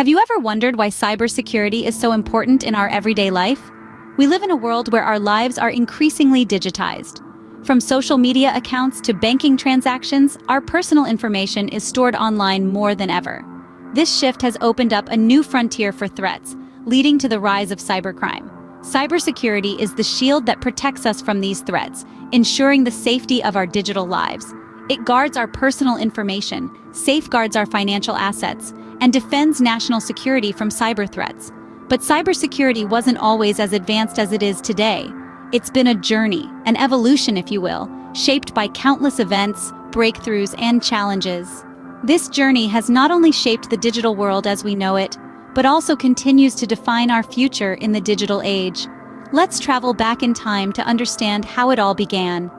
Have you ever wondered why cybersecurity is so important in our everyday life? We live in a world where our lives are increasingly digitized. From social media accounts to banking transactions, our personal information is stored online more than ever. This shift has opened up a new frontier for threats, leading to the rise of cybercrime. Cybersecurity is the shield that protects us from these threats, ensuring the safety of our digital lives. It guards our personal information, safeguards our financial assets, and defends national security from cyber threats. But cybersecurity wasn't always as advanced as it is today. It's been a journey, an evolution, if you will, shaped by countless events, breakthroughs, and challenges. This journey has not only shaped the digital world as we know it, but also continues to define our future in the digital age. Let's travel back in time to understand how it all began.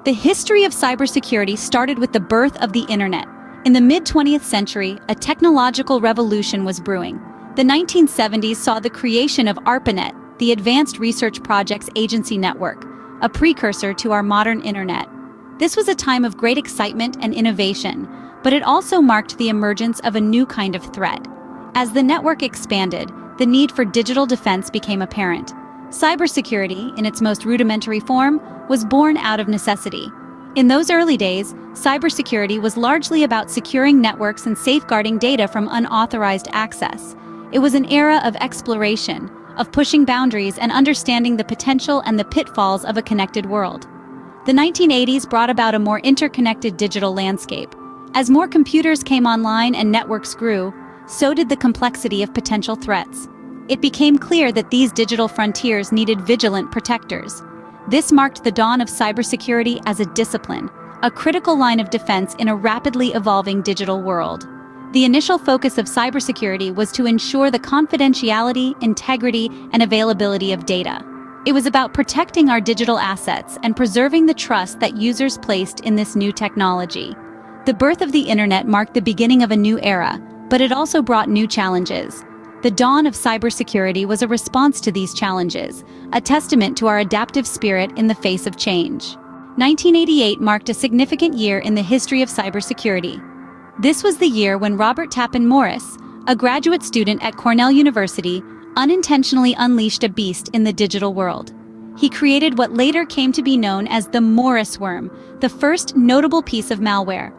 The history of cybersecurity started with the birth of the internet. In the mid-20th century, a technological revolution was brewing. The 1970s saw the creation of ARPANET, the Advanced Research Projects Agency Network, a precursor to our modern internet. This was a time of great excitement and innovation, but it also marked the emergence of a new kind of threat. As the network expanded, the need for digital defense became apparent. Cybersecurity, in its most rudimentary form, was born out of necessity. In those early days, cybersecurity was largely about securing networks and safeguarding data from unauthorized access. It was an era of exploration, of pushing boundaries and understanding the potential and the pitfalls of a connected world. The 1980s brought about a more interconnected digital landscape. As more computers came online and networks grew, so did the complexity of potential threats. It became clear that these digital frontiers needed vigilant protectors. This marked the dawn of cybersecurity as a discipline, a critical line of defense in a rapidly evolving digital world. The initial focus of cybersecurity was to ensure the confidentiality, integrity, and availability of data. It was about protecting our digital assets and preserving the trust that users placed in this new technology. The birth of the internet marked the beginning of a new era, but it also brought new challenges. The dawn of cybersecurity was a response to these challenges, a testament to our adaptive spirit in the face of change. 1988 marked a significant year in the history of cybersecurity. This was the year when Robert Tappan Morris, a graduate student at Cornell University, unintentionally unleashed a beast in the digital world. He created what later came to be known as the Morris worm, the first notable piece of malware.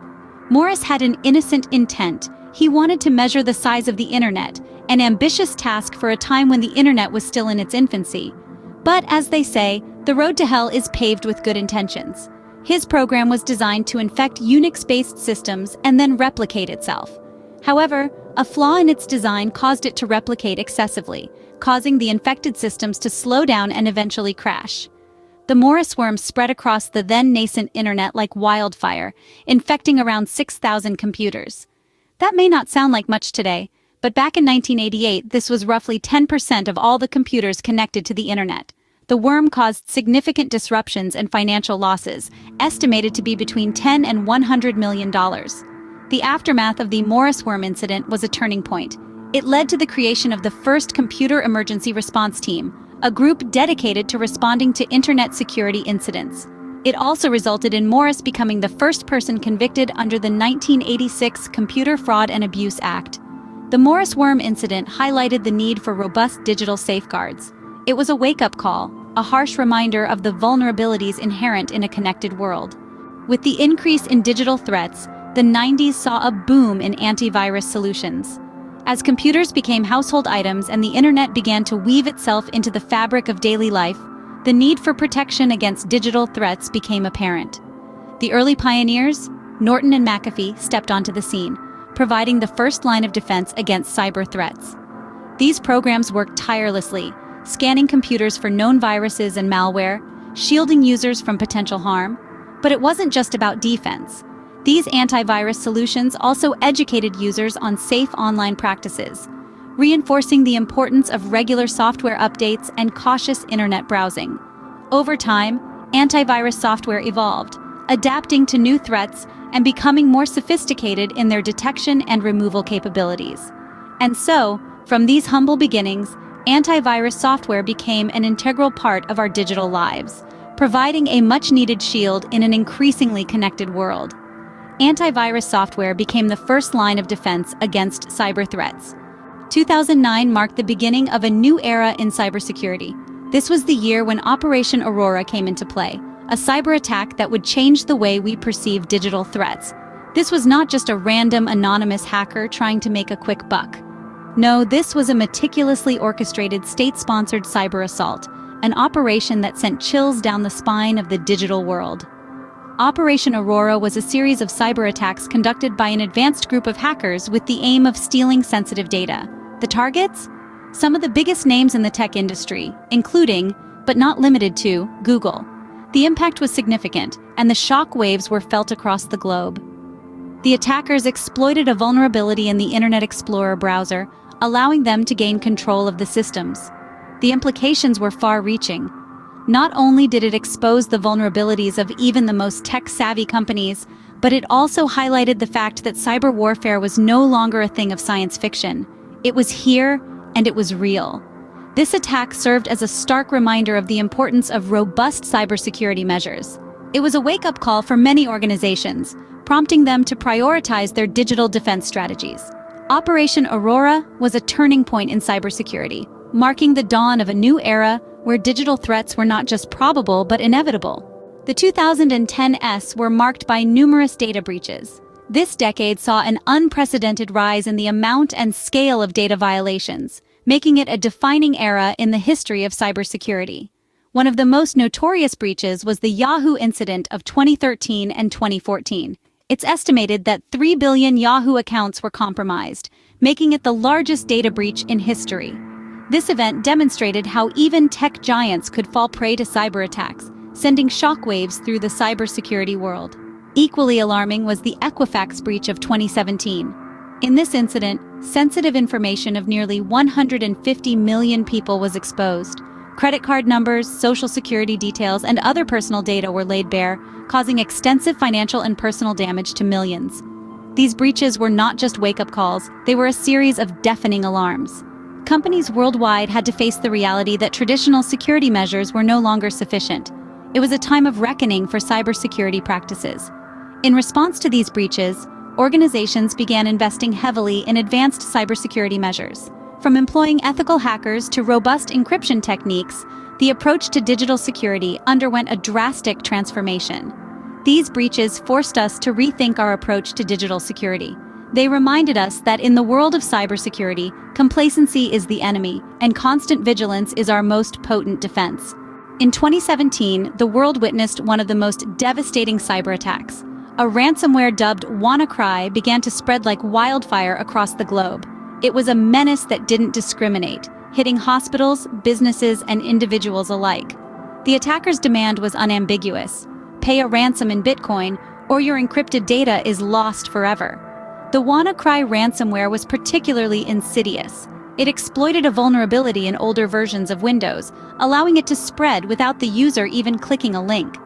Morris had an innocent intent. He wanted to measure the size of the internet, an ambitious task for a time when the internet was still in its infancy. But as they say, the road to hell is paved with good intentions. His program was designed to infect Unix-based systems and then replicate itself. However, a flaw in its design caused it to replicate excessively, causing the infected systems to slow down and eventually crash. The Morris worm spread across the then-nascent internet like wildfire, infecting around 6,000 computers. That may not sound like much today, but back in 1988, this was roughly 10% of all the computers connected to the internet. The worm caused significant disruptions and financial losses, estimated to be between $10 and $100 million. The aftermath of the Morris worm incident was a turning point. It led to the creation of the first Computer Emergency Response Team, a group dedicated to responding to internet security incidents. It also resulted in Morris becoming the first person convicted under the 1986 Computer Fraud and Abuse Act. The Morris worm incident highlighted the need for robust digital safeguards. It was a wake-up call, a harsh reminder of the vulnerabilities inherent in a connected world. With the increase in digital threats, the 90s saw a boom in antivirus solutions. As computers became household items and the internet began to weave itself into the fabric of daily life, the need for protection against digital threats became apparent. The early pioneers, Norton and McAfee, stepped onto the scene, providing the first line of defense against cyber threats. These programs worked tirelessly, scanning computers for known viruses and malware, shielding users from potential harm. But it wasn't just about defense. These antivirus solutions also educated users on safe online practices, reinforcing the importance of regular software updates and cautious internet browsing. Over time, antivirus software evolved, adapting to new threats and becoming more sophisticated in their detection and removal capabilities. And so, from these humble beginnings, antivirus software became an integral part of our digital lives, providing a much-needed shield in an increasingly connected world. Antivirus software became the first line of defense against cyber threats. 2009 marked the beginning of a new era in cybersecurity. This was the year when Operation Aurora came into play, a cyber attack that would change the way we perceive digital threats. This was not just a random anonymous hacker trying to make a quick buck. No, this was a meticulously orchestrated state-sponsored cyber assault, an operation that sent chills down the spine of the digital world. Operation Aurora was a series of cyber attacks conducted by an advanced group of hackers with the aim of stealing sensitive data. The targets? Some of the biggest names in the tech industry, including, but not limited to, Google. The impact was significant, and the shock waves were felt across the globe. The attackers exploited a vulnerability in the Internet Explorer browser, allowing them to gain control of the systems. The implications were far-reaching. Not only did it expose the vulnerabilities of even the most tech-savvy companies, but it also highlighted the fact that cyber warfare was no longer a thing of science fiction. It was here, and it was real. This attack served as a stark reminder of the importance of robust cybersecurity measures. It was a wake-up call for many organizations, prompting them to prioritize their digital defense strategies. Operation Aurora was a turning point in cybersecurity, marking the dawn of a new era where digital threats were not just probable but inevitable. The 2010s were marked by numerous data breaches. This decade saw an unprecedented rise in the amount and scale of data violations, making it a defining era in the history of cybersecurity. One of the most notorious breaches was the Yahoo incident of 2013 and 2014. It's estimated that 3 billion Yahoo accounts were compromised, making it the largest data breach in history. This event demonstrated how even tech giants could fall prey to cyber attacks, sending shockwaves through the cybersecurity world. Equally alarming was the Equifax breach of 2017. In this incident, sensitive information of nearly 150 million people was exposed. Credit card numbers, social security details, and other personal data were laid bare, causing extensive financial and personal damage to millions. These breaches were not just wake-up calls, they were a series of deafening alarms. Companies worldwide had to face the reality that traditional security measures were no longer sufficient. It was a time of reckoning for cybersecurity practices. In response to these breaches, organizations began investing heavily in advanced cybersecurity measures. From employing ethical hackers to robust encryption techniques, the approach to digital security underwent a drastic transformation. These breaches forced us to rethink our approach to digital security. They reminded us that in the world of cybersecurity, complacency is the enemy, and constant vigilance is our most potent defense. In 2017, the world witnessed one of the most devastating cyber attacks. A ransomware dubbed WannaCry began to spread like wildfire across the globe. It was a menace that didn't discriminate, hitting hospitals, businesses, and individuals alike. The attacker's demand was unambiguous: pay a ransom in Bitcoin, or your encrypted data is lost forever. The WannaCry ransomware was particularly insidious. It exploited a vulnerability in older versions of Windows, allowing it to spread without the user even clicking a link.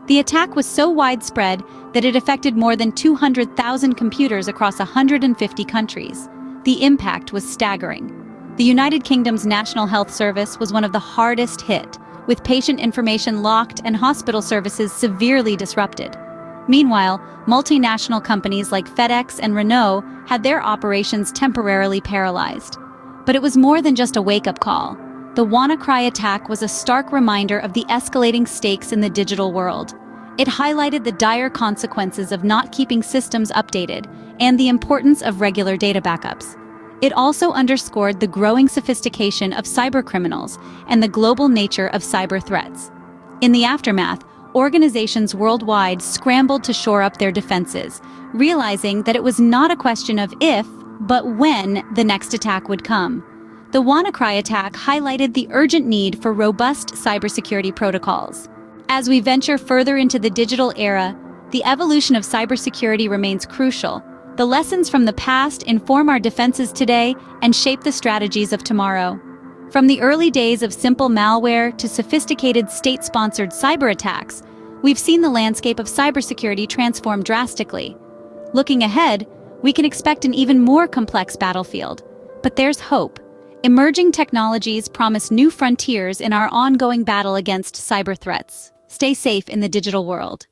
The attack was so widespread that it affected more than 200,000 computers across 150 countries. The impact was staggering. The United Kingdom's National Health Service was one of the hardest hit, with patient information locked and hospital services severely disrupted. Meanwhile, multinational companies like FedEx and Renault had their operations temporarily paralyzed. But it was more than just a wake-up call. The WannaCry attack was a stark reminder of the escalating stakes in the digital world. It highlighted the dire consequences of not keeping systems updated and the importance of regular data backups. It also underscored the growing sophistication of cybercriminals and the global nature of cyber threats. In the aftermath, organizations worldwide scrambled to shore up their defenses, realizing that it was not a question of if, but when the next attack would come. The WannaCry attack highlighted the urgent need for robust cybersecurity protocols. As we venture further into the digital era, the evolution of cybersecurity remains crucial. The lessons from the past inform our defenses today and shape the strategies of tomorrow. From the early days of simple malware to sophisticated state-sponsored cyber attacks, we've seen the landscape of cybersecurity transform drastically. Looking ahead, we can expect an even more complex battlefield. But there's hope. Emerging technologies promise new frontiers in our ongoing battle against cyber threats. Stay safe in the digital world.